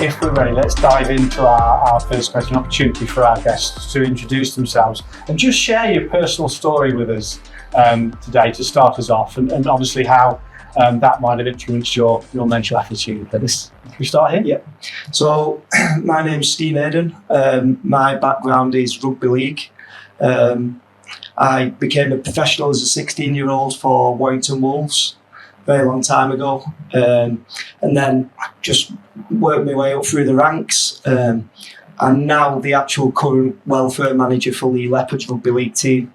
if we're ready, let's dive into our first question, opportunity for our guests to introduce themselves and just share your personal story with us today to start us off, and obviously how that might have influenced your mental attitude. Can we start here? Yeah. So my name's Steve Maden. My background is Rugby League. I became a professional as a 16-year-old for Warrington Wolves a very long time ago, and then just worked my way up through the ranks. I'm now the actual current welfare manager for Leigh Leopards Rugby League team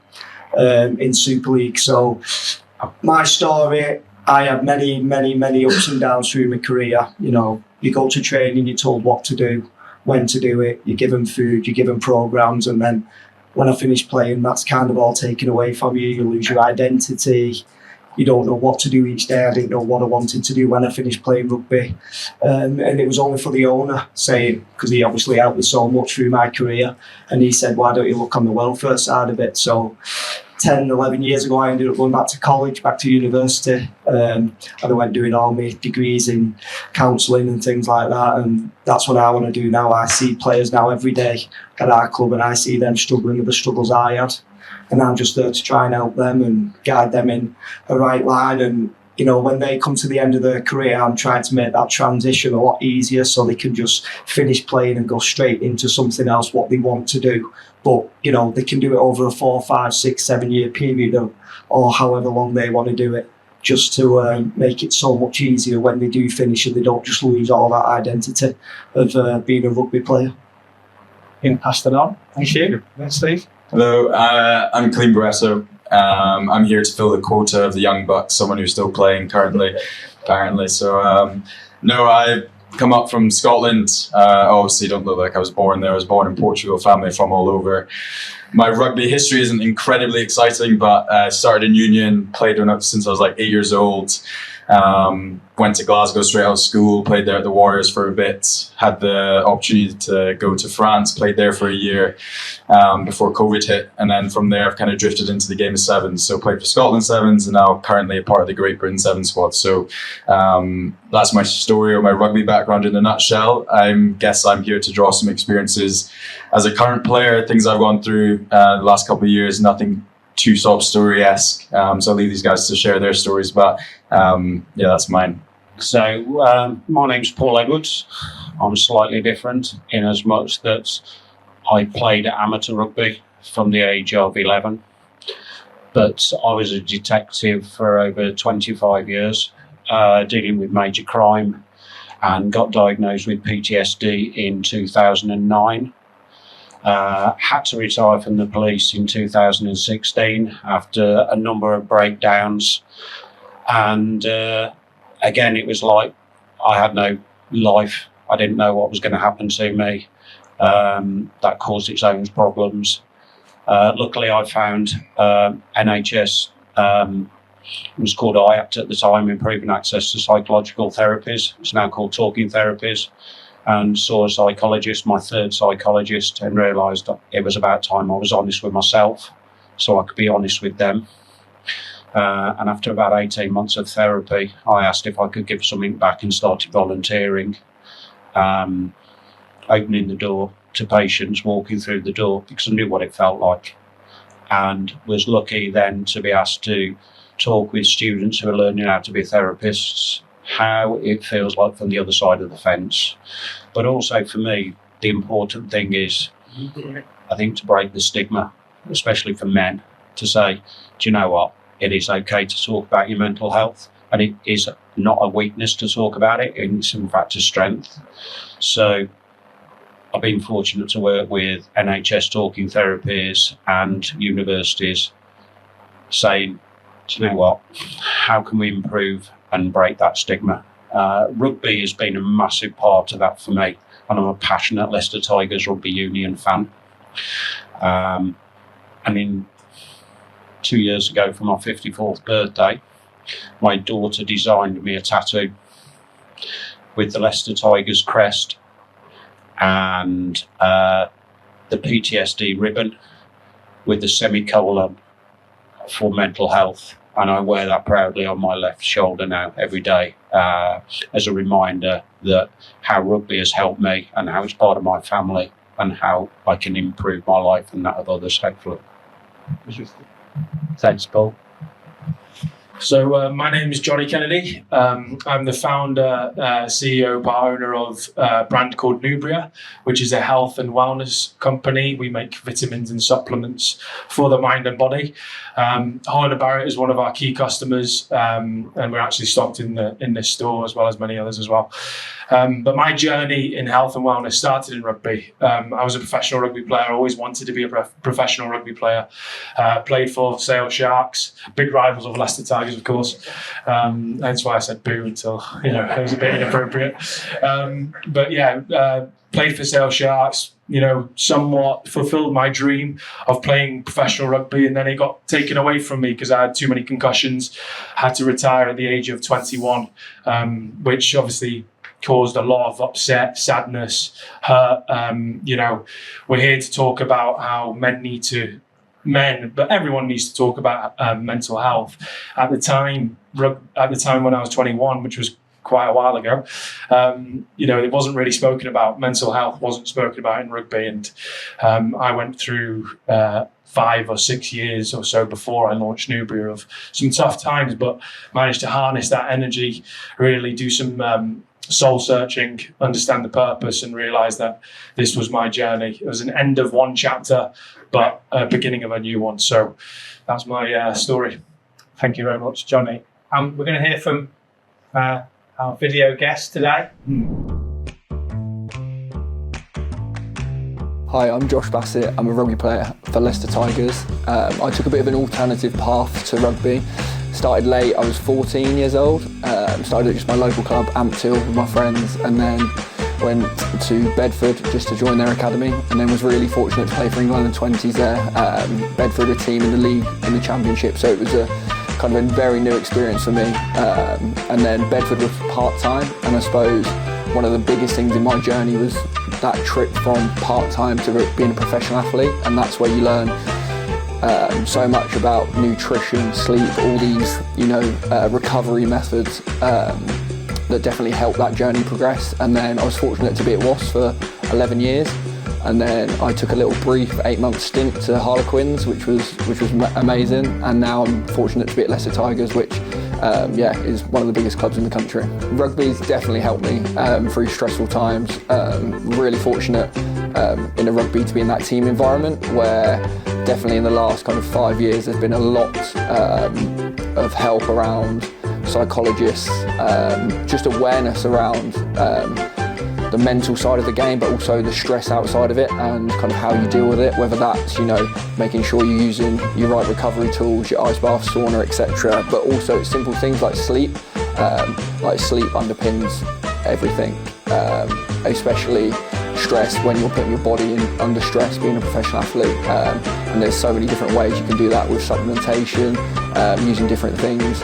in Super League. So my story, I had many ups and downs through my career. You know, you go to training, you're told what to do, when to do it, you're given food, you're given programs, and then when I finish playing, that's kind of all taken away from you. You lose your identity. You don't know what to do each day. I didn't know what I wanted to do when I finished playing rugby. And it was only for the owner saying, because he obviously helped me so much through my career, and he said, why don't you look on the welfare side of it? So 10, 11 years ago, I ended up going back to college, back to university, and I went doing all my degrees in counselling and things like that, and that's what I want to do now. I see players now every day at our club, and I see them struggling with the struggles I had, and I'm just there to try and help them and guide them in the right line. And you know, when they come to the end of their career, I'm trying to make that transition a lot easier so they can just finish playing and go straight into something else, what they want to do. But, you know, they can do it over a 4, 5, 6, 7 year period or however long they want to do it, just to make it so much easier when they do finish and they don't just lose all that identity of being a rugby player. In passed it on. Thank you. Thanks, Steve. Hello, I'm Kaleem Barreto. I'm here to fill the quota of the young bucks, someone who's still playing currently, apparently. So, no, I've come up from Scotland. Obviously, don't look like I was born there. I was born in Portugal, family from all over. My rugby history isn't incredibly exciting, but I started in Union, played since I was like 8 years old. Went to Glasgow straight out of school, played there at the Warriors for a bit, had the opportunity to go to France, played there for a year before COVID hit, and then from there I've kind of drifted into the game of sevens. So played for Scotland Sevens and now currently a part of the Great Britain Sevens squad. So that's my story or my rugby background in a nutshell. I guess I'm here to draw some experiences as a current player, things I've gone through the last couple of years, nothing too sob story-esque. So I'll leave these guys to share their stories, but yeah, that's mine. So my name's Paul Edwards. I'm slightly different in as much that I played amateur rugby from the age of 11, but I was a detective for over 25 years, dealing with major crime, and got diagnosed with PTSD in 2009. Had to retire from the police in 2016 after a number of breakdowns, and again, it was like I had no life. I didn't know what was going to happen to me. That caused its own problems. Luckily, I found NHS, it was called IAPT at the time, Improving Access to Psychological Therapies. It's now called Talking Therapies. And saw a psychologist, my third psychologist, and realised it was about time I was honest with myself so I could be honest with them. And after about 18 months of therapy, I asked if I could give something back and started volunteering, opening the door to patients, walking through the door, because I knew what it felt like, and was lucky then to be asked to talk with students who are learning how to be therapists, how it feels like from the other side of the fence. But also for me, the important thing is, I think, to break the stigma, especially for men, to say, do you know what? It is okay to talk about your mental health, and it is not a weakness to talk about it. It's in fact a strength. So I've been fortunate to work with NHS talking therapies and universities saying, do you know what? How can we improve and break that stigma? Rugby has been a massive part of that for me, and I'm a passionate Leicester Tigers rugby union fan. And in 2 years ago, for my 54th birthday, my daughter designed me a tattoo with the Leicester Tigers crest and the PTSD ribbon with the semicolon for mental health. And I wear that proudly on my left shoulder now every day as a reminder that how rugby has helped me and how it's part of my family and how I can improve my life and that of others, hopefully. Thanks, Paul. So my name is Johnny Kennedy. I'm the founder, CEO, part owner of a brand called Nubria, which is a health and wellness company. We make vitamins and supplements for the mind and body. Holland Barrett is one of our key customers, and we're actually stocked in this store as well as many others as well. But my journey in health and wellness started in rugby. I was a professional rugby player. I always wanted to be a professional rugby player. Played for Sale Sharks, big rivals of Leicester Tigers, of course. That's why I said boo until it was a bit inappropriate. But yeah, played for Sale Sharks. Somewhat fulfilled my dream of playing professional rugby, and then it got taken away from me because I had too many concussions. Had to retire at the age of 21, which obviously caused a lot of upset, sadness, hurt. We're here to talk about how but everyone needs to talk about mental health. At the time when I was 21, which was quite a while ago, it wasn't really spoken about. Mental health wasn't spoken about in rugby, and I went through 5 or 6 years or so before I launched Nubria of some tough times, but managed to harness that energy, really do some soul searching, understand the purpose, and realize that this was my journey. It was an end of one chapter, but a beginning of a new one. So that's my story. Thank you very much, Johnny. We're going to hear from our video guest today. Hi, I'm Josh Bassett. I'm a rugby player for Leicester Tigers. I took a bit of an alternative path to rugby. Started late, I was 14 years old. Started at just my local club, Amptill, with my friends, and then went to Bedford just to join their academy, and then was really fortunate to play for England in the 20s there. Bedford, a team in the league, in the championship, so it was a kind of a very new experience for me. And then Bedford was part-time, and I suppose one of the biggest things in my journey was that trip from part-time to being a professional athlete, and that's where you learn so much about nutrition, sleep, all these, recovery methods that definitely helped that journey progress. And then I was fortunate to be at Wasps for 11 years, and then I took a little brief 8-month stint to Harlequins, which was amazing. And now I'm fortunate to be at Leicester Tigers, which is one of the biggest clubs in the country. Rugby's definitely helped me through stressful times. Really fortunate in a rugby to be in that team environment, where definitely in the last kind of 5 years there's been a lot of help around psychologists, just awareness around the mental side of the game, but also the stress outside of it and kind of how you deal with it, whether that's making sure you're using your right recovery tools, your ice bath, sauna, etc., but also simple things like sleep. Sleep underpins everything, especially stress when you're putting your body under stress, being a professional athlete. And there's so many different ways you can do that with supplementation, using different things.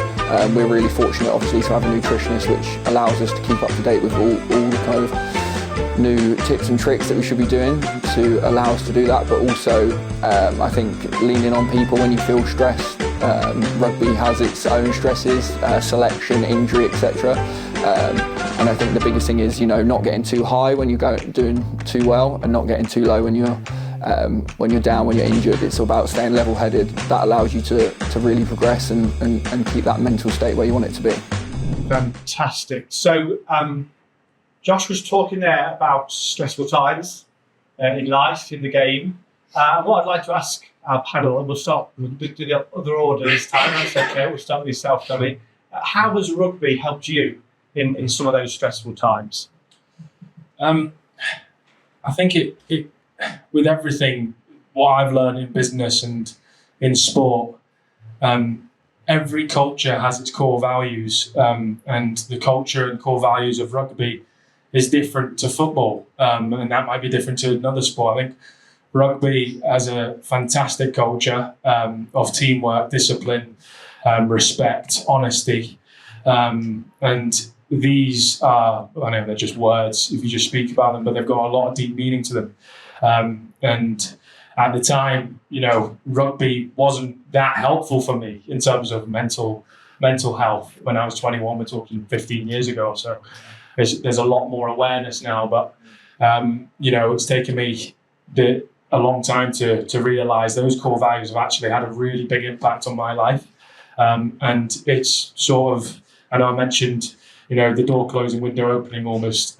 We're really fortunate, obviously, to have a nutritionist, which allows us to keep up to date with all the kind of new tips and tricks that we should be doing to allow us to do that. But also, I think leaning on people when you feel stressed. Rugby has its own stresses, selection, injury, etc. And I think the biggest thing is, not getting too high when you're doing too well, and not getting too low when you're down, when you're injured. It's about staying level-headed. That allows you to really progress and keep that mental state where you want it to be. Fantastic. So, Josh was talking there about stressful times in life, in the game. What I'd like to ask our panel, and we'll start with the other order this time, that's okay, we'll start with yourself, Tommy. How has rugby helped you in some of those stressful times? I think it with everything, what I've learned in business and in sport, every culture has its core values, and the culture and core values of rugby is different to football, and that might be different to another sport. I think rugby has a fantastic culture of teamwork, discipline, respect, honesty, and these are, I know they're just words if you just speak about them, but they've got a lot of deep meaning to them. And at the time, rugby wasn't that helpful for me in terms of mental health. When I was 21, we're talking 15 years ago. So there's a lot more awareness now, but it's taken me a long time to realise those core values have actually had a really big impact on my life. And it's sort of, I know I mentioned, the door closing, window opening almost.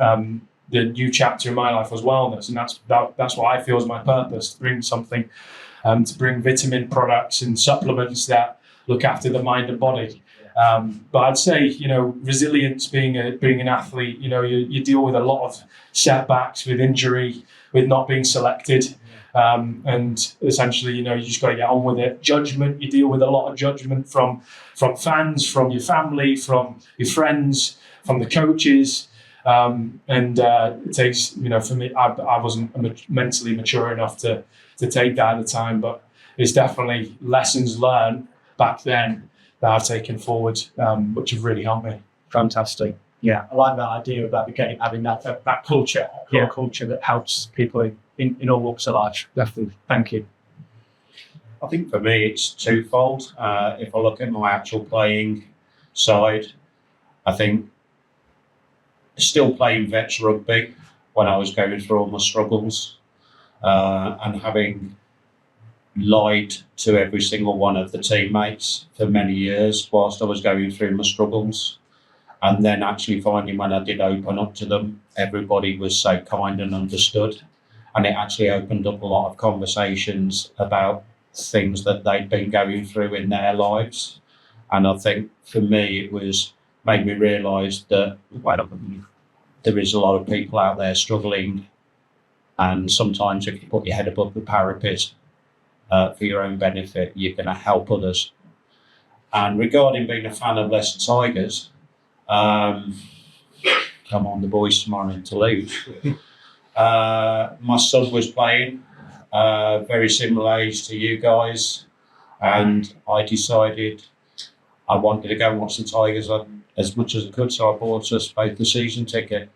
The new chapter in my life was wellness, and that's what I feel is my purpose, to bring something, to bring vitamin products and supplements that look after the mind and body. But I'd say, resilience, being an athlete, you deal with a lot of setbacks, with injury, with not being selected. And essentially, you just got to get on with it. Judgment, you deal with a lot of judgment from fans, from your family, from your friends, from the coaches. It takes, for me, I wasn't mentally mature enough to take that at the time, but it's definitely lessons learned back then that I've taken forward, which have really helped me. Fantastic. Yeah, I like that idea about the game, having that culture, culture that helps people in all walks of life. Definitely. Thank you. I think for me it's twofold. If I look at my actual playing side, I think still playing vets rugby when I was going through all my struggles, and having lied to every single one of the teammates for many years whilst I was going through my struggles, and then actually finding when I did open up to them, everybody was so kind and understood, and it actually opened up a lot of conversations about things that they'd been going through in their lives. And I think for me it made me realise that there is a lot of people out there struggling, and sometimes if you put your head above the parapet for your own benefit, you're going to help others. And regarding being a fan of Leicester Tigers, come on, the boys tomorrow in Toulouse. My son was playing, very similar age to you guys, and I decided I wanted to go and watch the Tigers as much as I could, so I bought us both the season ticket.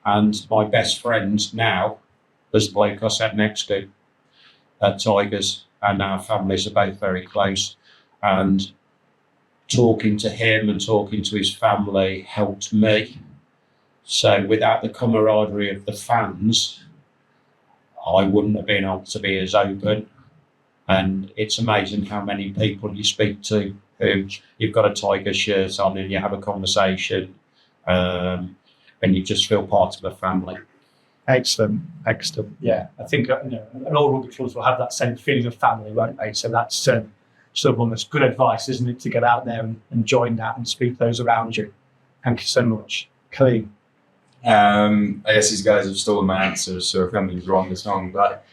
And my best friend now was the bloke I sat next to at Tigers, and our families are both very close. And talking to him and talking to his family helped me. So without the camaraderie of the fans, I wouldn't have been able to be as open. And it's amazing how many people you speak to who you've got a Tiger shirt on and you have a conversation, and you just feel part of a family. Excellent. Yeah, I think and all rugby clubs will have that same feeling of family, won't they? So that's sort of almost good advice, isn't it, to get out there and join that and speak to those around you. Thank you so much. Kaleem. I guess these guys have stolen my answers, so if anything's wrong, it's wrong. But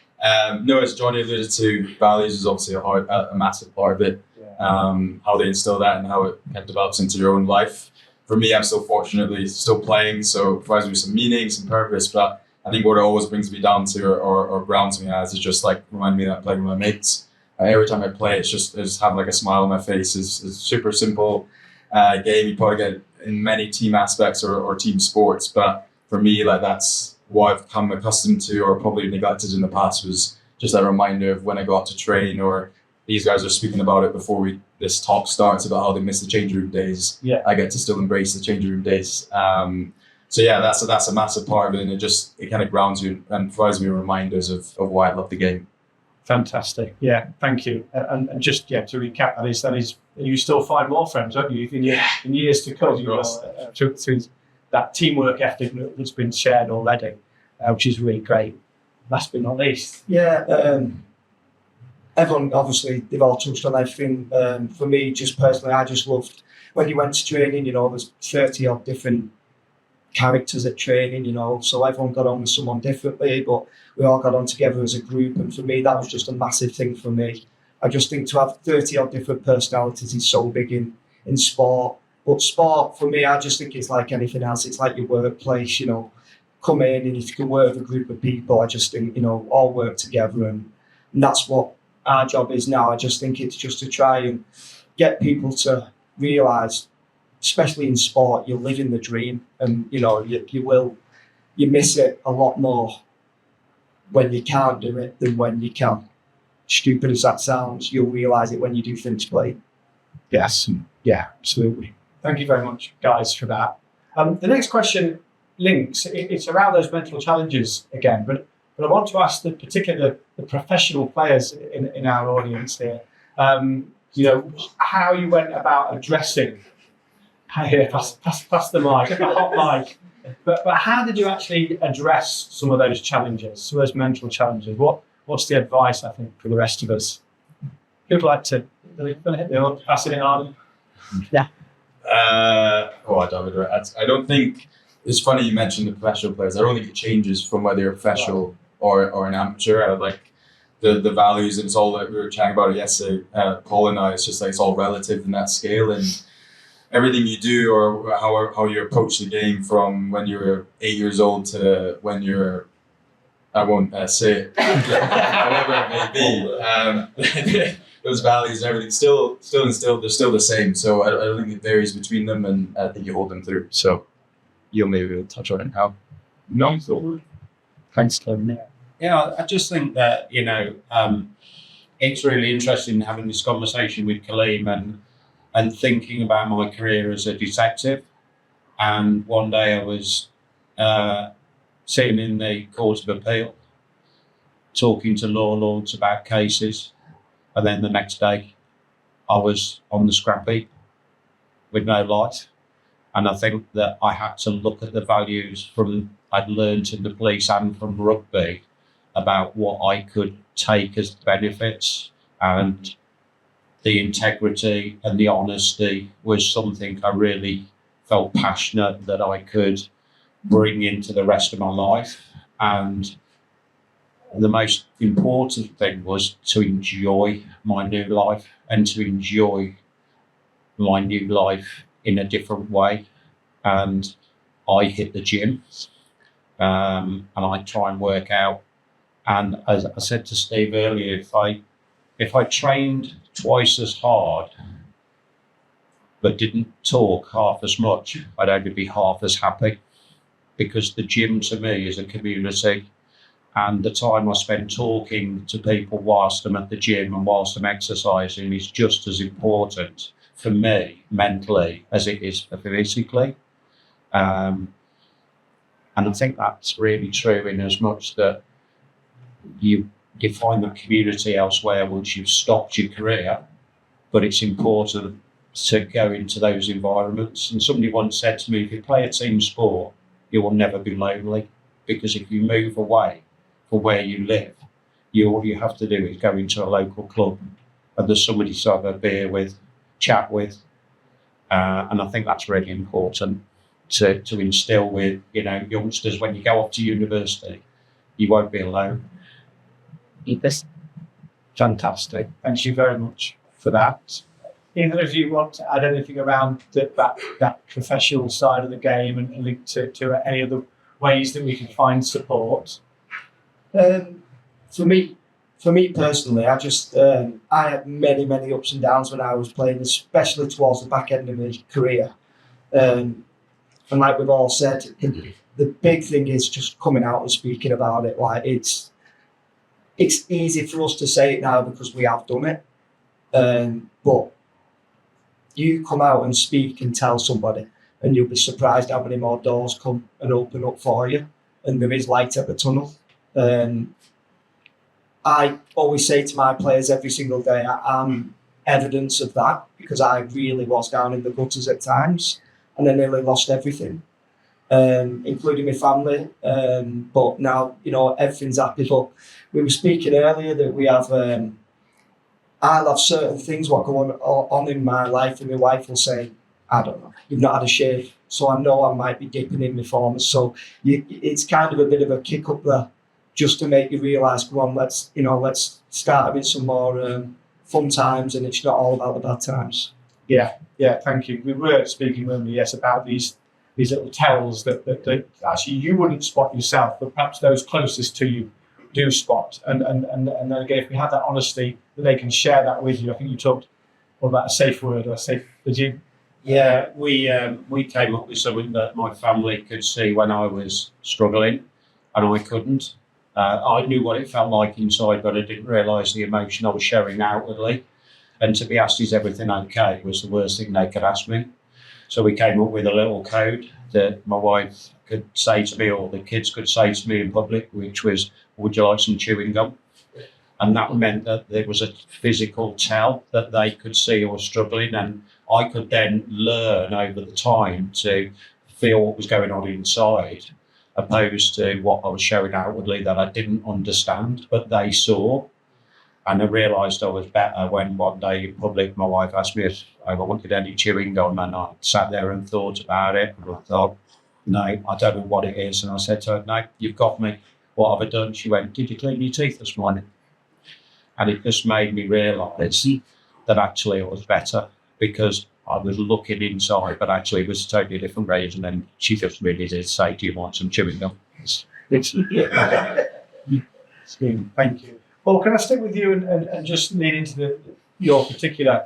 no, as Johnny alluded to, values is obviously a massive part of it. How they instill that and how it kind of develops into your own life. For me, I'm still fortunately still playing, so it provides me some meaning, some purpose. But I think what it always brings me down to or grounds me as is just like remind me that I'm playing with my mates. Every time I play, it's just having like a smile on my face. It's a super simple game. You probably get in many team aspects or team sports, but for me, like that's what I've come accustomed to or probably neglected in the past was just that reminder of when I go out to train, or these guys are speaking about it before this talk starts about how they miss the changing room days. Yeah, I get to still embrace the changing room days. So yeah, that's a massive part of it, and it kind of grounds you and provides me reminders of why I love the game. Fantastic. Yeah, thank you. And just to recap, that is you still find more friends, don't you? In years to come, through that teamwork ethic that's been shared already, which is really great. Last but not least. Yeah, everyone, obviously, they've all touched on everything. For me, just personally, I just loved when you went to training, there's 30 odd different characters at training, so everyone got on with someone differently, but we all got on together as a group. And for me, that was just a massive thing for me. I just think to have 30 odd different personalities is so big in sport. But sport, for me, I just think it's like anything else. It's like your workplace, come in, and if you can work with a group of people, I just think, all work together. And that's what our job is now. I just think it's just to try and get people to realise, especially in sport, you're living the dream, and you miss it a lot more when you can't do it than when you can. Stupid as that sounds, you'll realise it when you do finish playing. Yes, yeah, absolutely. Thank you very much, guys, for that. The next question links. It's around those mental challenges again, but I want to ask particularly the professional players in our audience here. How you went about addressing. Here, pass the mic, the hot mic. But how did you actually address some of those challenges, some of those mental challenges? What's the advice, I think, for the rest of us? Who'd like to pass it in, Arden? I don't think it's funny you mentioned the professional players. I don't think it changes from whether you're a professional or an amateur. Like the values, and it's all like we were chatting about it yesterday, Paul and I. It's just like it's all relative in that scale, and everything you do or how you approach the game from when you're 8 years old to when you're, I won't say it, however it may be. Those values and everything still instilled, they're still the same. So I don't think it varies between them, and I think you hold them through. So you'll maybe touch on it how. No, thanks, Kaleem. Yeah, I just think that, it's really interesting having this conversation with Kaleem and thinking about my career as a detective. And one day I was sitting in the Court of Appeal, talking to law lords about cases. And then the next day, I was on the scrap heap with no light. And I think that I had to look at the values I'd learned in the police and from rugby about what I could take as benefits. And the integrity and the honesty was something I really felt passionate that I could bring into the rest of my life. And the most important thing was to enjoy my new life and to enjoy my new life in a different way. And I hit the gym and I try and work out. And as I said to Steve earlier, if I trained twice as hard but didn't talk half as much, I'd only be half as happy, because the gym to me is a community. And the time I spend talking to people whilst I'm at the gym and whilst I'm exercising is just as important for me mentally as it is for physically. And I think that's really true in as much that you find the community elsewhere once you've stopped your career, but it's important to go into those environments. And somebody once said to me, if you play a team sport, you will never be lonely, because if you move away for where you live, all you have to do is go into a local club and there's somebody to have a beer with, chat with. And I think that's really important to instill with, youngsters when you go off to university, you won't be alone. Fantastic. Thank you very much for that. Either of you want to add anything around that professional side of the game and link to any other ways that we can find support? For me personally, I had many ups and downs when I was playing, especially towards the back end of my career. And like we've all said, the big thing is just coming out and speaking about it. Like it's easy for us to say it now because we have done it. But you come out and speak and tell somebody, and you'll be surprised how many more doors come and open up for you. And there is light at the tunnel. I always say to my players every single day, I'm evidence of that, because I really was down in the gutters at times and I nearly lost everything, including my family. But now, everything's happy. But we were speaking earlier that we have, I'll have certain things what go on in my life, and my wife will say, I don't know, you've not had a shave. So I know I might be dipping in my forms. So it's kind of a bit of a kick up there, just to make you realise, come on, let's start having some more fun times, and it's not all about the bad times. Yeah, thank you. We were speaking earlier, yes, about these little tells that actually you wouldn't spot yourself, but perhaps those closest to you do spot. And then again, if we have that honesty, that they can share that with you. I think you talked about a safe word, or a safe, did you? Yeah, we came up with something that my family could see when I was struggling and I couldn't. I knew what it felt like inside, but I didn't realise the emotion I was showing outwardly. And to be asked, is everything okay, was the worst thing they could ask me. So we came up with a little code that my wife could say to me, or the kids could say to me in public, which was, would you like some chewing gum? And that meant that there was a physical tell that they could see I was struggling, and I could then learn over the time to feel what was going on inside, opposed to what I was showing outwardly that I didn't understand, but they saw. And I realised I was better when one day in public my wife asked me if I wanted any chewing gum, and I sat there and thought about it, and I thought, no, I don't know what it is. And I said to her, no, you've got me. What have I done? She went, did you clean your teeth this morning? And it just made me realise that actually it was better, because I was looking inside, but actually it was a totally different reason. And she just really did say, do you want some chewing gum? Thank you. Well, can I stick with you and just lean into your particular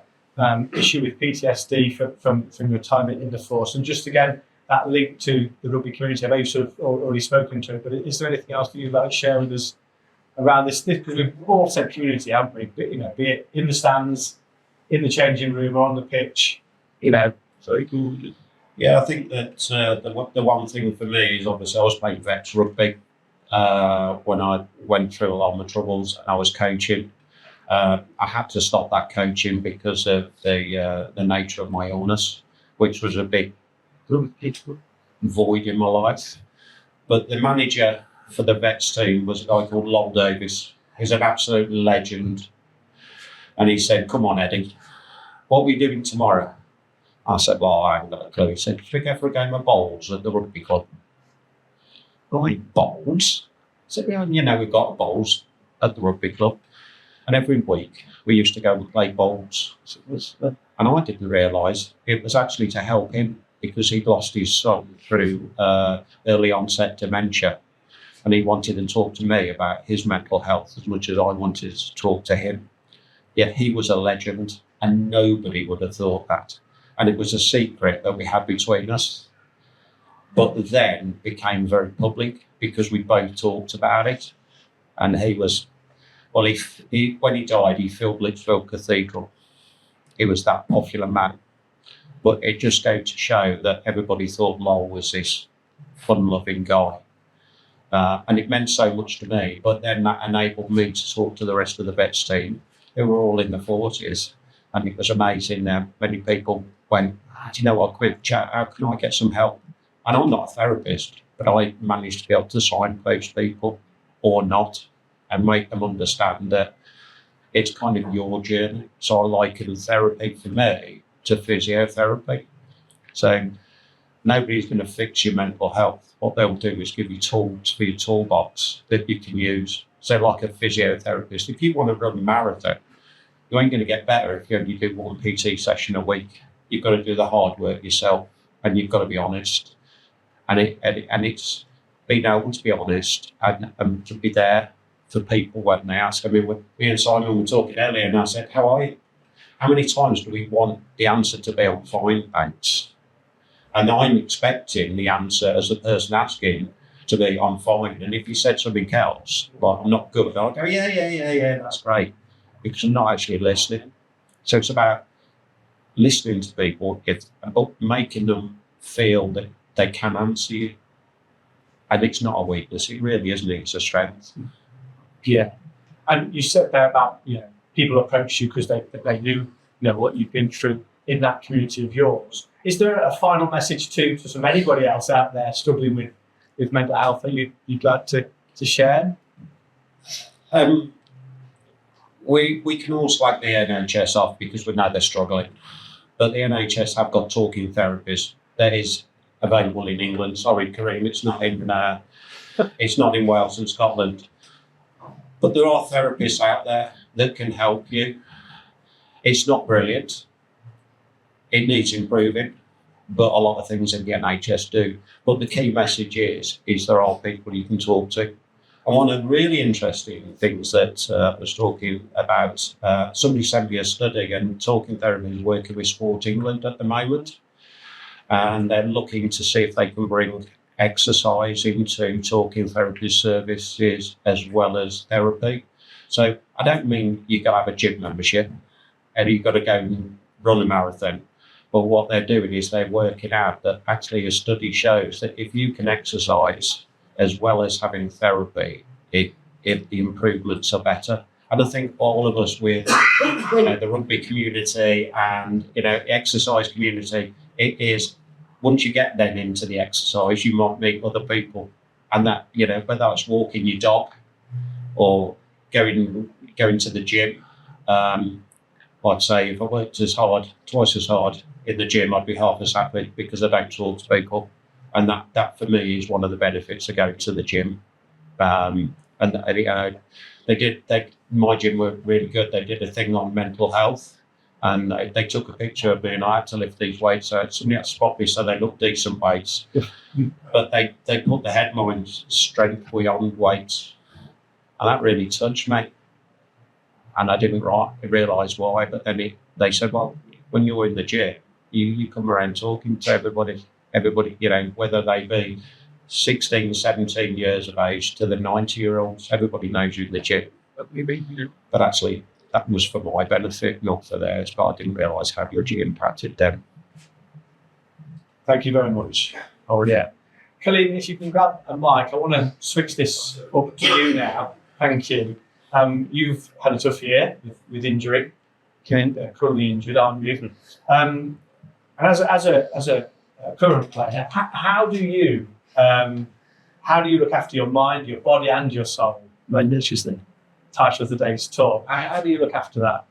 issue with PTSD from your time in the force, and just again that link to the rugby community? I know you've sort of already spoken to it, but is there anything else that you'd like to share with us around this? Because we've all said community, haven't we? But, be it in the stands, in the changing room, or on the pitch. So yeah, I think that the one thing for me is, obviously I was playing vets rugby when I went through a lot of my troubles, and I was coaching. I had to stop that coaching because of the nature of my illness, which was a big void in my life. But the manager for the vets team was a guy called Lol Davis. He's an absolute legend. And he said, come on, Eddie, what are we doing tomorrow? I said, well, I haven't got a clue. He said, should we go for a game of bowls at the rugby club? Right, bowls? I said, well, we've got bowls at the rugby club. And every week we used to go and play bowls. And I didn't realise it was actually to help him, because he'd lost his son through early onset dementia. And he wanted to talk to me about his mental health as much as I wanted to talk to him. Yet he was a legend, and nobody would have thought that. And it was a secret that we had between us. But then became very public because we both talked about it. And he was, well, when he died, he filled Lichfield Cathedral. He was that popular man. But it just goes to show that everybody thought Lowell was this fun-loving guy. And it meant so much to me. But then that enabled me to talk to the rest of the vets team, who were all in the 40s. And it was amazing. Many people went, do you know what, quick chat, how can I get some help? And I'm not a therapist, but I managed to be able to signpost people or not and make them understand that it's kind of your journey. So I liken therapy for me to physiotherapy. So nobody's going to fix your mental health. What they'll do is give you tools for your toolbox that you can use. So like a physiotherapist, if you want to run a marathon, you ain't going to get better if you only do one PT session a week. You've got to do the hard work yourself, and you've got to be honest. And it's being able to be honest and to be there for people when they ask. I mean, me and Simon were talking earlier, and I said, how are you? How many times do we want the answer to be on fine, thanks? And I'm expecting the answer as the person asking to be on fine. And if you said something else, like I'm not good, I'll go, yeah, that's great. Because I'm not actually listening. So it's about listening to people, about making them feel that they can answer you. And it's not a weakness, it really isn't, it's a strength. Yeah. And you said there about, people approach you because they knew, what you've been through in that community of yours. Is there a final message to from anybody else out there struggling with mental health that you'd like to share? We can all slag the NHS off because we know they're struggling. But the NHS have got talking therapists. That is available in England. Sorry, Kaleem, it's not in Wales and Scotland. But there are therapists out there that can help you. It's not brilliant. It needs improving, but a lot of things in the NHS do. But the key message is there are people you can talk to. And one of the really interesting things that I was talking about, somebody sent me a study, and talking therapy is working with Sport England at the moment. And they're looking to see if they can bring exercise into talking therapy services as well as therapy. So I don't mean you got to have a gym membership and you've got to go and run a marathon. But what they're doing is they're working out that actually a study shows that if you can exercise as well as having therapy, the improvements are better. And I think all of us with the rugby community and exercise community, it is once you get then into the exercise, you might meet other people, and that whether that's walking your dog or going to the gym. I'd say if I worked twice as hard in the gym, I'd be half as happy because I don't talk to people, and that for me is one of the benefits of going to the gym. My gym were really good. They did a thing on mental health, and they took a picture of me, and I had to lift these weights. So somebody had to spot me, so they looked decent weights. But they put the head more in strength beyond weights, and that really touched me. And I didn't realise why, but then they said, well, when you're in the gym, you come around talking to everybody, whether they be 16, 17 years of age to the 90-year-olds, everybody knows you in the gym. But actually, that was for my benefit, not for theirs, but I didn't realise how much it impacted them. Thank you very much. Oh, yeah. Kaleem, if you can grab a mic, I want to switch this up to you now. Thank you. You've had a tough year with injury, currently injured, aren't you? And as a current player, how do you look after your mind, your body, and your soul? Like this is the title of today's talk. How do you look after that?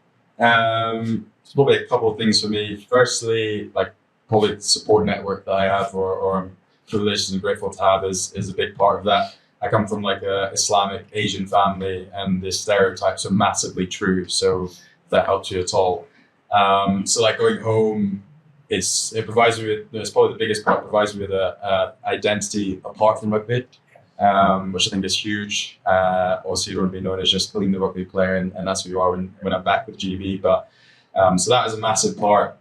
It's probably a couple of things for me. Firstly, probably the support network that I have, or I'm privileged and grateful to have, is a big part of that. I come from a Islamic Asian family, and the stereotypes are massively true. So if that helps you at all. Going home, it provides me with, it's probably the biggest part, provides me with a identity apart from rugby, which I think is huge. Also, you want to be known as just Kaleem the rugby player, and that's who you are when I'm back with GB. But so that is a massive part.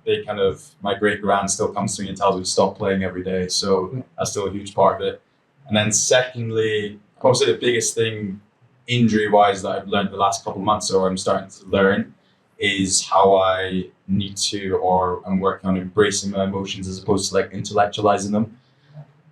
My great grand still comes to me and tells me to stop playing every day. So that's still a huge part of it. And then secondly, probably the biggest thing injury-wise that I've learned the last couple of months, or I'm starting to learn, is how I need to, or I'm working on embracing my emotions as opposed to intellectualizing them.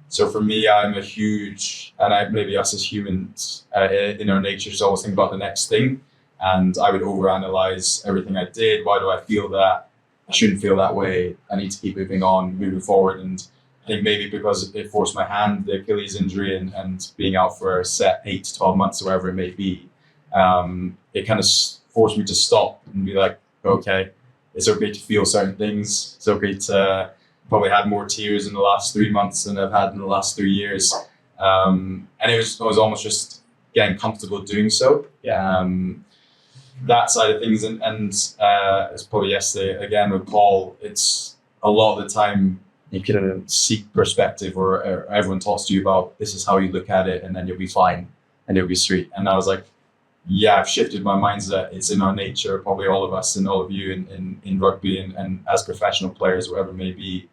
So for me, I'm a huge, and maybe us as humans, in our nature, is always think about the next thing. And I would overanalyze everything I did. Why do I feel that? I shouldn't feel that way. I need to keep moving forward. And I think maybe because it forced my hand, the Achilles injury, and being out for a set 8 to 12 months or whatever it may be, it kind of forced me to stop and be like, okay, it's okay to feel certain things. It's okay to probably had more tears in the last 3 months than I've had in the last 3 years. And I was almost just getting comfortable doing so. That side of things. And it's probably yesterday again with Paul, it's a lot of the time, you can seek perspective, or everyone talks to you about this is how you look at it, and then you'll be fine and you'll be straight. And I was like, yeah, I've shifted my mindset. It's in our nature, probably all of us and all of you in rugby and as professional players, whatever it may be,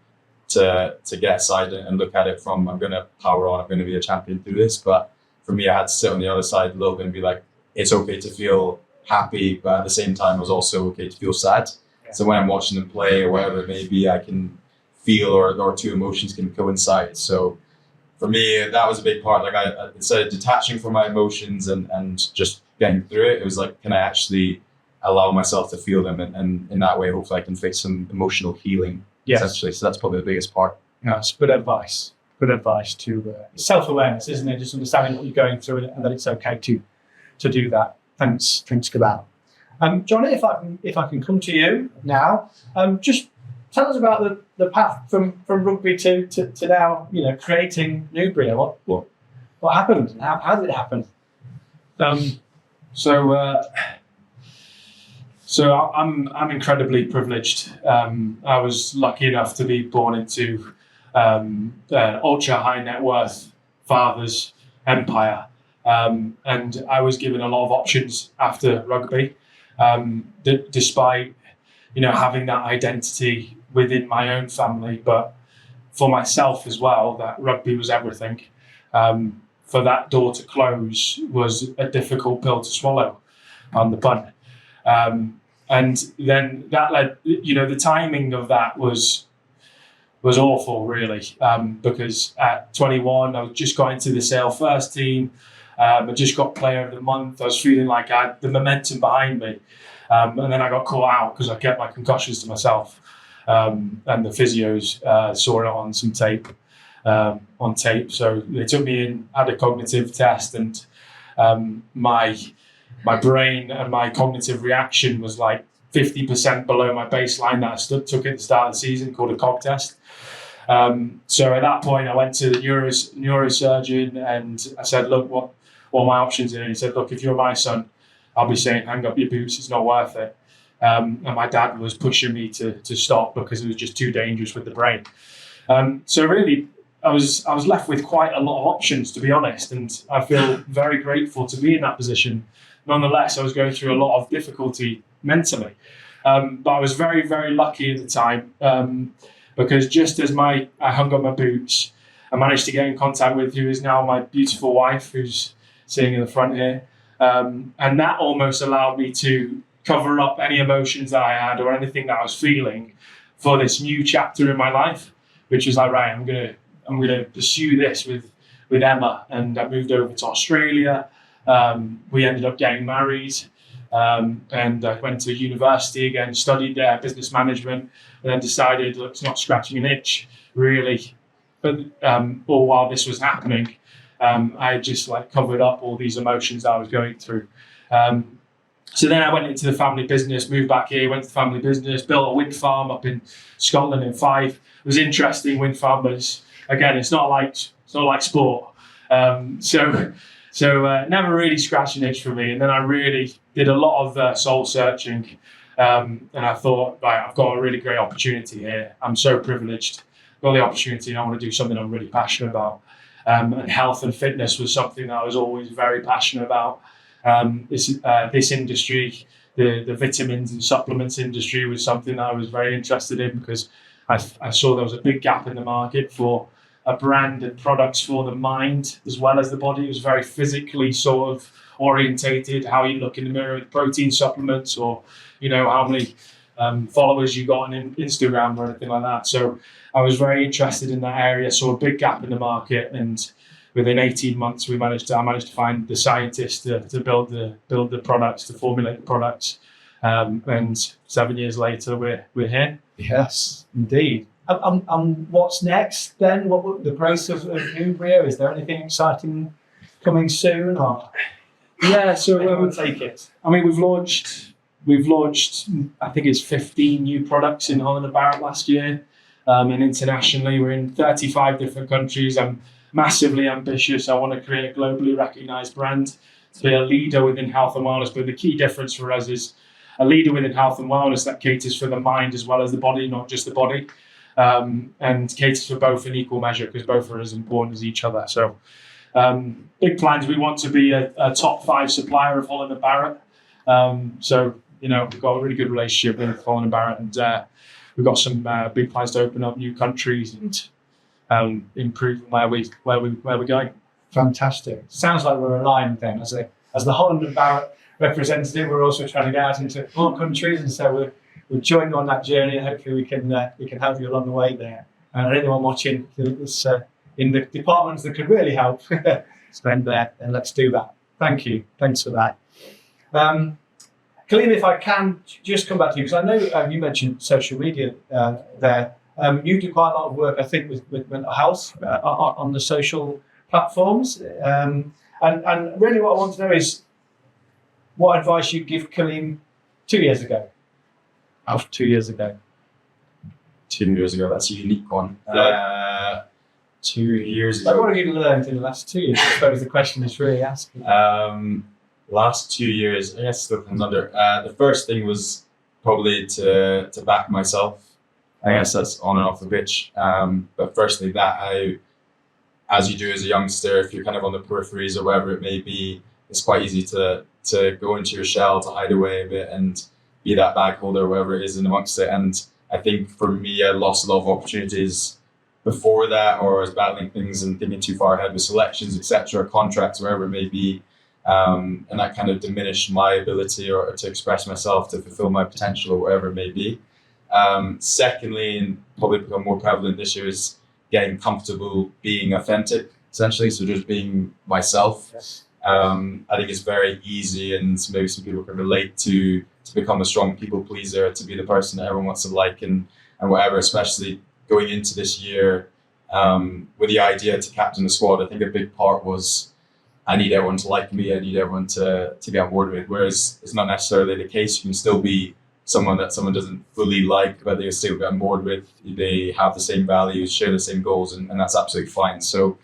to get aside and look at it from, I'm going to power on, I'm going to be a champion through this. But for me, I had to sit on the other side a little bit and be like, it's okay to feel happy, but at the same time, it was also okay to feel sad. So when I'm watching them play or whatever it may be, I can feel or two emotions can coincide. So for me, that was a big part. I instead of detaching from my emotions and just getting through it, it was like, can I actually allow myself to feel them? And in that way, hopefully I can face some emotional healing. Essentially. So that's probably the biggest part. That's good advice. Good advice to self-awareness, isn't it? Just understanding what you're going through and that it's okay to do that. Thanks, Gabal. Johnny, if I can come to you now, just tell us about the path from rugby to now, creating Nubria. What happened? How did it happen? So I'm incredibly privileged. I was lucky enough to be born into ultra high net worth father's empire, and I was given a lot of options after rugby, despite having that identity within my own family. But for myself as well, that rugby was everything. For that door to close was a difficult pill to swallow, on the pun. And then that led, the timing of that was awful, really, because at 21, I just got into the Sale First team. I just got Player of the Month. I was feeling like I had the momentum behind me. And then I got caught out because I kept my concussions to myself. And the physios saw it on some tape. So they took me in, had a cognitive test, and my brain and my cognitive reaction was like 50% below my baseline that I took at the start of the season, called a cog test. So at that point, I went to the neurosurgeon and I said, look, what are my options here? And he said, look, if you're my son, I'll be saying, hang up your boots, it's not worth it. And my dad was pushing me to stop because it was just too dangerous with the brain. So really, I was left with quite a lot of options, to be honest, and I feel very grateful to be in that position. Nonetheless, I was going through a lot of difficulty mentally. But I was very, very lucky at the time because just as I hung up my boots, I managed to get in contact with who is now my beautiful wife, who's sitting in the front here. And that almost allowed me to cover up any emotions that I had or anything that I was feeling for this new chapter in my life, which was like, right, I'm gonna pursue this with Emma. And I moved over to Australia. We ended up getting married. And I went to university again, studied there, business management, and then decided, look, it's not scratching an itch, really. But all while this was happening, I just covered up all these emotions that I was going through. So then I went into the family business, moved back here, went to the family business, built a wind farm up in Scotland in Fife. It was interesting, wind farm, but it's not like sport. So never really scratched an itch for me. And then I really did a lot of soul searching. And I thought, right, I've got a really great opportunity here. I'm so privileged. I've got the opportunity and I want to do something I'm really passionate about. And health and fitness was something that I was always very passionate about. This industry, the vitamins and supplements industry, was something that I was very interested in because I saw there was a big gap in the market for a brand and products for the mind as well as the body. It was very physically sort of orientated, how you look in the mirror with protein supplements, or how many followers you got on Instagram or anything like that. So I was very interested in that area, saw a big gap in the market, and within 18 months I managed to find the scientists to build the products, to formulate the products, and 7 years later we're here. Yes, indeed. And what's next then? What the growth of Nubria? Is there anything exciting coming soon? Or yeah, so we'll take it. I mean, we've launched. I think it's 15 new products in Holland Barrett last year, and internationally we're in 35 different countries. I'm massively ambitious. I want to create a globally recognised brand, to be a leader within health and wellness. But the key difference for us is a leader within health and wellness that caters for the mind as well as the body, not just the body. And caters for both in equal measure because both are as important as each other. So big plans. We want to be a top 5 supplier of Holland Barrett. So we've got a really good relationship with Holland Barrett, and we've got some big plans to open up new countries and improve where we're going. Fantastic. Sounds like we're aligned then. As the Holland Barrett representative, we're also trying to get out into more countries, and so we'll join you on that journey, and hopefully we can help you along the way there. And anyone watching that's in the departments that could really help, spend there, then let's do that. Thank you. Thanks for that. Kaleem, if I can just come back to you, because I know you mentioned social media there. You do quite a lot of work, I think, with mental health on the social platforms. And really what I want to know is what advice you'd give Kaleem 2 years ago. 2 years ago. 2 years ago, that's a unique one. 2 years ago. So what have you learned in the last 2 years? I suppose the question is really asking. Last 2 years, I guess still comes under. The first thing was probably to back myself. I guess that's on and off the pitch. But firstly, as you do as a youngster, if you're kind of on the peripheries or wherever it may be, it's quite easy to go into your shell, to hide away a bit and be that bag holder, wherever it is in amongst it. And I think for me, I lost a lot of opportunities before that, or I was battling things and thinking too far ahead with selections, etc., contracts, wherever it may be. And that kind of diminished my ability or to express myself, to fulfill my potential, or whatever it may be. Secondly, and probably become more prevalent this year, is getting comfortable being authentic, essentially. So just being myself. Yes. I think it's very easy, and maybe some people can relate to become a strong people pleaser, to be the person that everyone wants to like and whatever, especially going into this year with the idea to captain the squad. I think a big part was I need everyone to like me, I need everyone to get on board with, whereas it's not necessarily the case. You can still be someone that someone doesn't fully like, but they still get on board with. They have the same values, share the same goals, and that's absolutely fine. So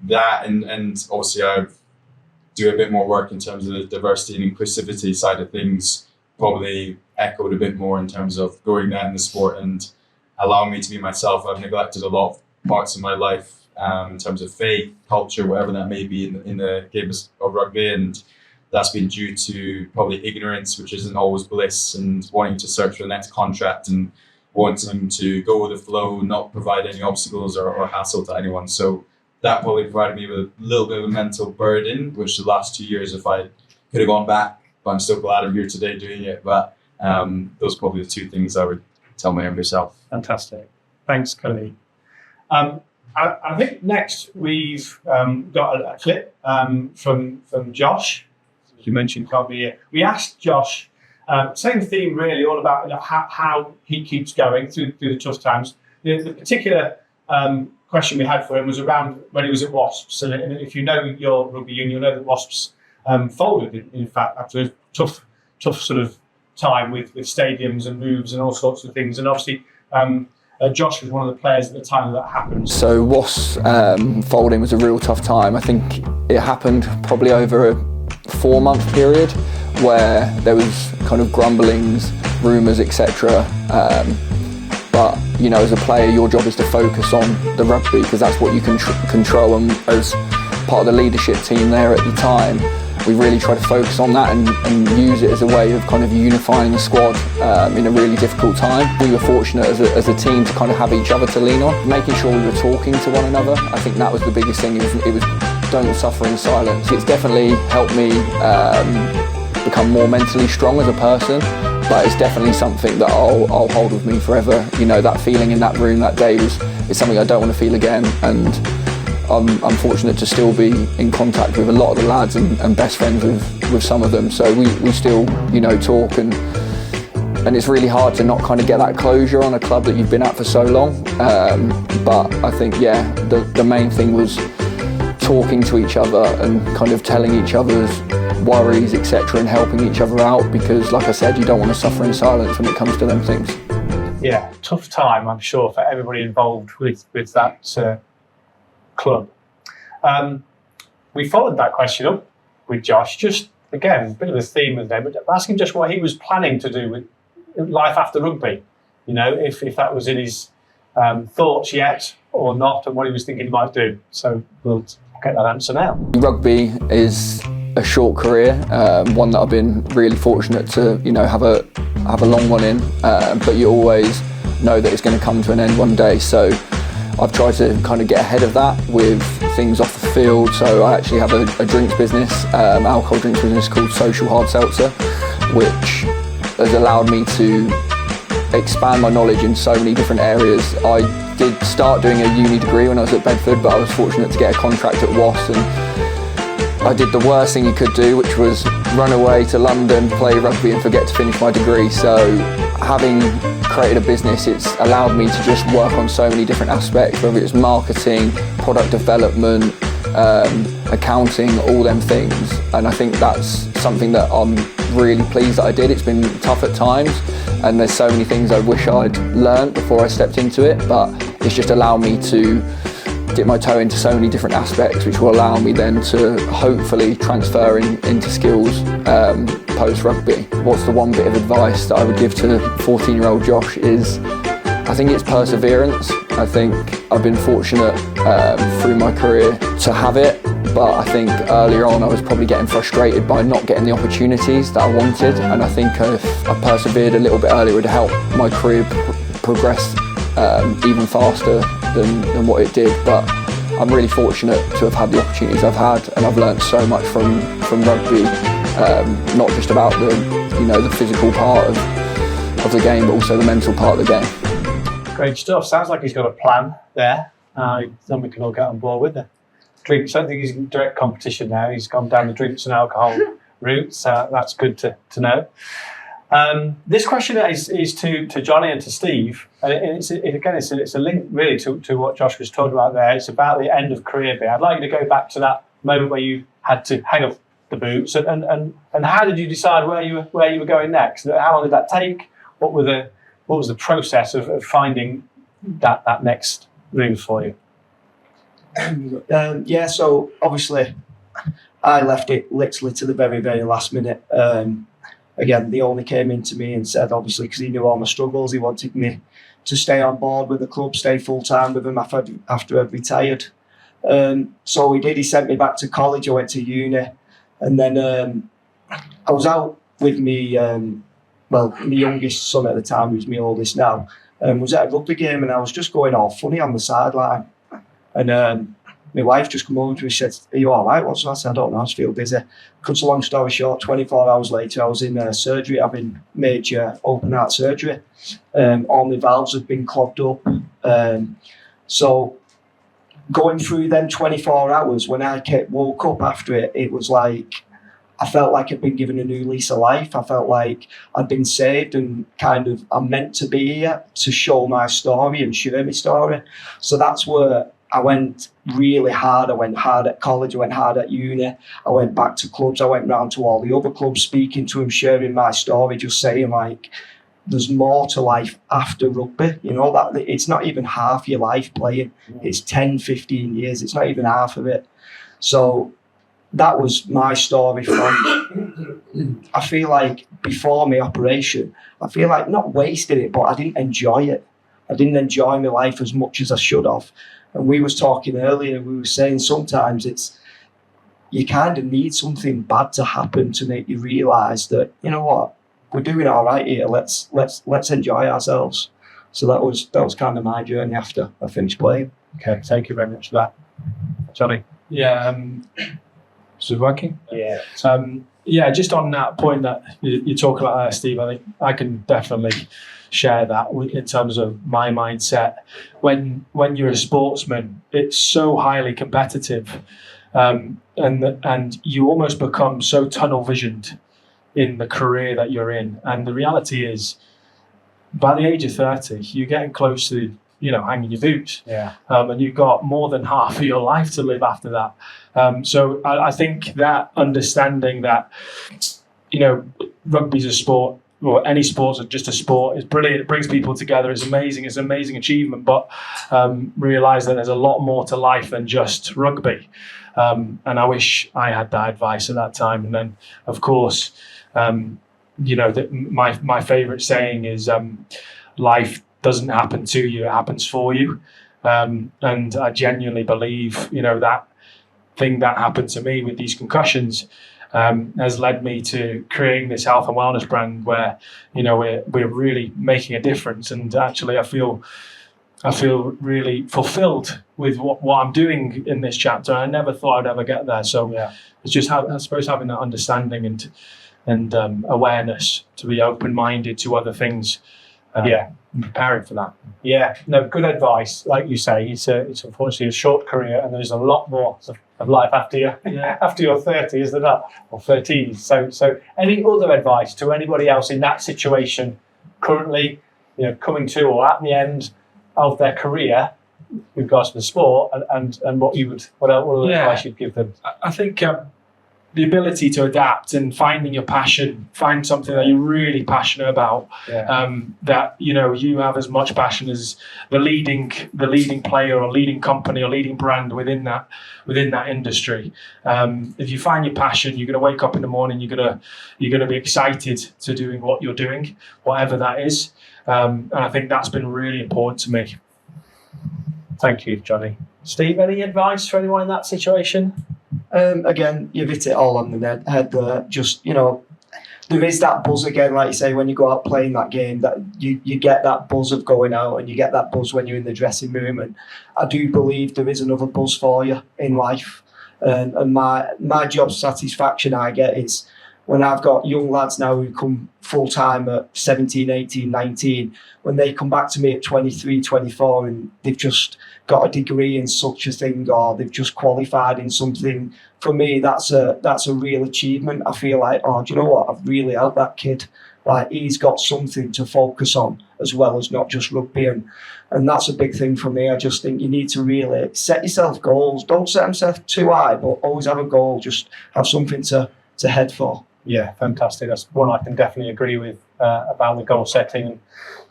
that, and obviously I do a bit more work in terms of the diversity and inclusivity side of things, probably echoed a bit more in terms of growing that in the sport and allowing me to be myself. I've neglected a lot of parts of my life in terms of faith, culture, whatever that may be in the game of rugby, and that's been due to probably ignorance, which isn't always bliss, and wanting to search for the next contract and wanting to go with the flow, not provide any obstacles or hassle to anyone. So that probably provided me with a little bit of a mental burden, which the last 2 years, if I could have gone back, but I'm still glad I'm here today doing it. But those are probably the two things I would tell my younger self. Fantastic. Thanks, Kaleem. I think next we've got a clip from Josh. As you mentioned, can't be here. We asked Josh, same theme really, all about how he keeps going through the tough times. The particular question we had for him was around when he was at Wasps. And if you know your rugby union, you'll know that Wasps folded, in fact, after a tough sort of time with stadiums and moves and all sorts of things. And obviously, Josh was one of the players at the time that happened. So Wasps folding was a real tough time. I think it happened probably over a 4-month period where there was kind of grumblings, rumours, etc. But you know, as a player, your job is to focus on the rugby because that's what you can control. And as part of the leadership team there at the time, we really try to focus on that and use it as a way of kind of unifying the squad in a really difficult time. We were fortunate as a team to kind of have each other to lean on, making sure we were talking to one another. I think that was the biggest thing. It was don't suffer in silence. It's definitely helped me become more mentally strong as a person, but it's definitely something that I'll hold with me forever. You know, that feeling in that room that day is something I don't want to feel again, and I'm fortunate to still be in contact with a lot of the lads and best friends with some of them. So we still, you know, talk, and it's really hard to not kind of get that closure on a club that you've been at for so long. But I think, yeah, the main thing was talking to each other and kind of telling each other's worries, etc., and helping each other out, because like I said, you don't want to suffer in silence when it comes to them things. Yeah, tough time, I'm sure, for everybody involved with that club. We followed that question up with Josh, just again, a bit of a theme of them, but asking just what he was planning to do with life after rugby, you know, if that was in his thoughts yet or not, and what he was thinking he might do. So we'll get that answer now. Rugby is a short career, one that I've been really fortunate to, you know, have a long one in, but you always know that it's going to come to an end one day. So I've tried to kind of get ahead of that with things off the field. So I actually have a drinks business, alcohol drinks business called Social Hard Seltzer, which has allowed me to expand my knowledge in so many different areas. I did start doing a uni degree when I was at Bedford, but I was fortunate to get a contract at Wasps, and I did the worst thing you could do, which was run away to London, play rugby and forget to finish my degree. So having created a business, it's allowed me to just work on so many different aspects, whether it's marketing, product development, accounting, all them things. And I think that's something that I'm really pleased that I did. It's been tough at times, and there's so many things I wish I'd learned before I stepped into it, but it's just allowed me to dip my toe into so many different aspects, which will allow me then to hopefully transfer into skills post-rugby. What's the one bit of advice that I would give to 14-year-old Josh is, I think it's perseverance. I think I've been fortunate through my career to have it, but I think earlier on I was probably getting frustrated by not getting the opportunities that I wanted, and I think if I persevered a little bit earlier, it would help my career progress even faster than what it did, but I'm really fortunate to have had the opportunities I've had, and I've learned so much from rugby, not just about the physical part of the game, but also the mental part of the game. Great stuff. Sounds like he's got a plan there. Then we can all get on board with it. Drinks. I don't think he's in direct competition now. He's gone down the drinks and alcohol route, so that's good to know. This question is to Johnny and to Steve, and it's a link really to what Josh was talking about there. It's about the end of career bit. I'd like you to go back to that moment where you had to hang up the boots, and how did you decide where you were going next? How long did that take? What was the process of finding that next move for you? So obviously I left it literally to the very, very last minute. Again, they only came in to me and said, obviously, because he knew all my struggles, he wanted me to stay on board with the club, stay full-time with him after I'd retired. So he did. He sent me back to college. I went to uni. And then I was out with me, my youngest son at the time, who's my oldest now, was at a rugby game, and I was just going all funny on the sideline. And my wife just come over to me and said, "Are you all right?" What's that? I said, "I don't know, I just feel dizzy." Cut a long story short, 24 hours later, I was in surgery, having major open heart surgery. All my valves had been clogged up. So going through them 24 hours, when I woke up after it, it was like, I felt like I'd been given a new lease of life. I felt like I'd been saved and I'm meant to be here to show my story and share my story. So that's where I went really hard. I went hard at college, I went hard at uni, I went back to clubs, I went round to all the other clubs, speaking to them, sharing my story, just saying like, there's more to life after rugby. That it's not even half your life playing. It's 10, 15 years. It's not even half of it. So that was my story from, I feel like before my operation, I feel like not wasted it, but I didn't enjoy it. I didn't enjoy my life as much as I should have. And we was talking earlier, we were saying sometimes you kind of need something bad to happen to make you realise that, you know what, we're doing all right here. Let's enjoy ourselves. So that was kind of my journey after I finished playing. Okay, thank you very much for that, Johnny. Yeah. Is it working? Yeah. Just on that point that you talk about there, Steve, I think I can definitely share that in terms of my mindset. When you're a sportsman, it's so highly competitive, and you almost become so tunnel visioned in the career that you're in. And the reality is, by the age of 30, you're getting close to hanging your boots. Yeah. And you've got more than half of your life to live after that. So I think that understanding that, rugby's a sport, or any sport's just a sport, is brilliant. It brings people together. It's amazing. It's an amazing achievement. But realise that there's a lot more to life than just rugby. And I wish I had that advice at that time. And then, of course, my favourite saying is, life doesn't happen to you, it happens for you. And I genuinely believe, that thing that happened to me with these concussions has led me to creating this health and wellness brand where, we're really making a difference. And actually I feel really fulfilled with what I'm doing in this chapter. I never thought I'd ever get there. So it's just I suppose having that understanding and awareness to be open-minded to other things. Preparing for that. Yeah, no, good advice. Like you say, it's unfortunately a short career, and there's a lot more of life after you're 30, is there not? Or 13. So any other advice to anybody else in that situation currently, coming to or at the end of their career with regards to the sport, and what other advice you'd give them? I think the ability to adapt and finding your passion, find something that you're really passionate about, that you have as much passion as the leading player or leading company or leading brand within that industry. If you find your passion, you're going to wake up in the morning, you're going to be excited to doing what you're doing, whatever that is. And I think that's been really important to me. Thank you, Johnny. Steve, any advice for anyone in that situation? Again, you've hit it all on the head there. Just, there's there is that buzz again, like you say, when you go out playing that game, that you get that buzz of going out, and you get that buzz when you're in the dressing room. And I do believe there is another buzz for you in life. And my job satisfaction I get is when I've got young lads now who come full-time at 17, 18, 19, when they come back to me at 23, 24 and they've just got a degree in such a thing, or they've just qualified in something, for me that's a real achievement. I feel like, oh, do you know what, I've really helped that kid. Like, he's got something to focus on as well as not just rugby, and that's a big thing for me. I just think you need to really set yourself goals. Don't set yourself too high, but always have a goal. Just have something to head for. Yeah, fantastic. That's one I can definitely agree with about the goal setting, and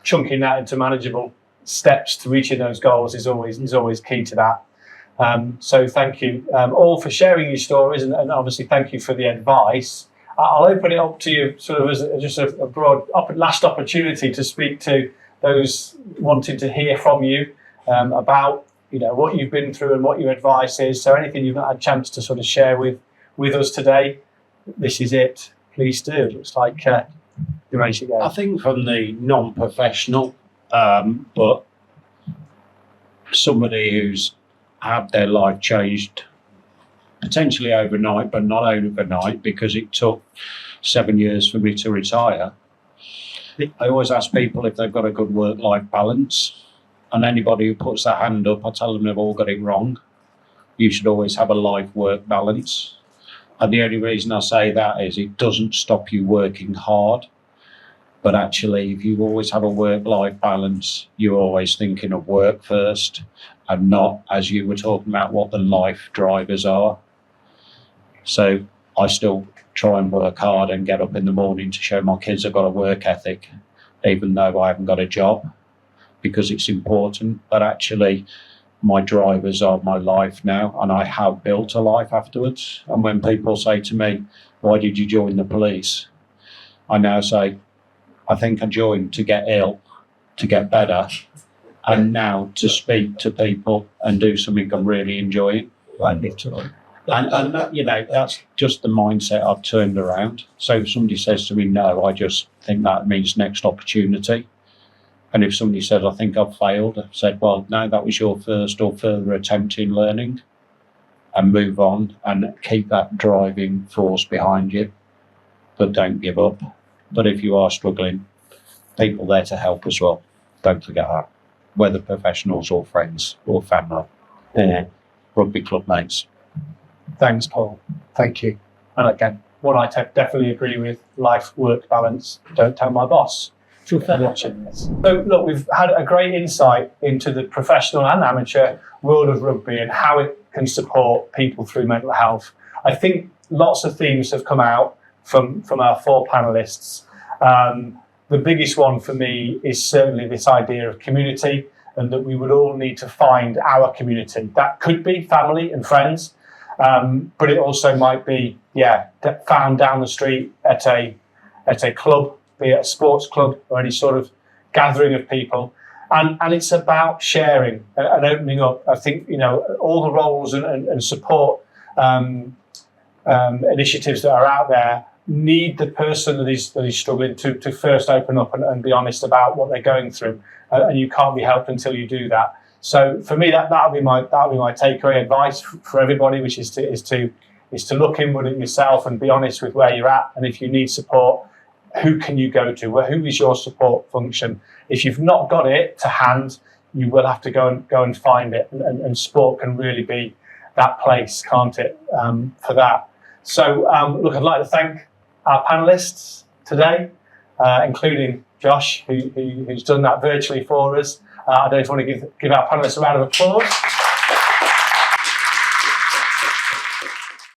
chunking that into manageable steps to reaching those goals is always key to that. So thank you all for sharing your stories, and obviously thank you for the advice. I'll open it up to you sort of as just a broad last opportunity to speak to those wanting to hear from you about what you've been through and what your advice is. So anything you've not had a chance to sort of share with us today, this is it. Please do. It looks like you're ready to go. I think from the non-professional, but somebody who's had their life changed potentially overnight, but not overnight, because it took 7 years for me to retire. I always ask people if they've got a good work-life balance, and anybody who puts their hand up, I tell them they've all got it wrong. You should always have a life-work balance. And the only reason I say that is it doesn't stop you working hard, but actually if you always have a work-life balance, you're always thinking of work first and not, as you were talking about, what the life drivers are. So I still try and work hard and get up in the morning to show my kids I've got a work ethic, even though I haven't got a job, because it's important. But actually, my drivers are my life now, and I have built a life afterwards. And when people say to me, why did you join the police? I now say, I think I joined to get ill, to get better, and now to speak to people and do something I'm really enjoying. And that's just the mindset I've turned around. So if somebody says to me, no, I just think that means next opportunity. And if somebody says, I think I've failed, I've said, well, no, that was your first or further attempt in learning, and move on and keep that driving force behind you, but don't give up. But if you are struggling, people there to help as well. Don't forget that, whether professionals or friends or family or rugby club mates. Thanks, Paul. Thank you. And again, what I definitely agree with, life-work balance. Don't tell my boss if you're watching this. So look, we've had a great insight into the professional and amateur world of rugby and how it can support people through mental health. I think lots of themes have come out from our four panellists. The biggest one for me is certainly this idea of community, and that we would all need to find our community. That could be family and friends, but it also might be, found down the street at a club, be it a sports club or any sort of gathering of people. And it's about sharing and opening up. I think, all the roles and support initiatives that are out there need the person that is struggling to first open up and be honest about what they're going through. And you can't be helped until you do that. So for me, that'll be my takeaway advice for everybody, which is to look inward at yourself and be honest with where you're at. And if you need support, who can you go to? Who is your support function? If you've not got it to hand, you will have to go and find it. And sport can really be that place, can't it? For that. So look, I'd like to thank our panellists today, including Josh, who's done that virtually for us. I don't want to give our panellists a round of applause.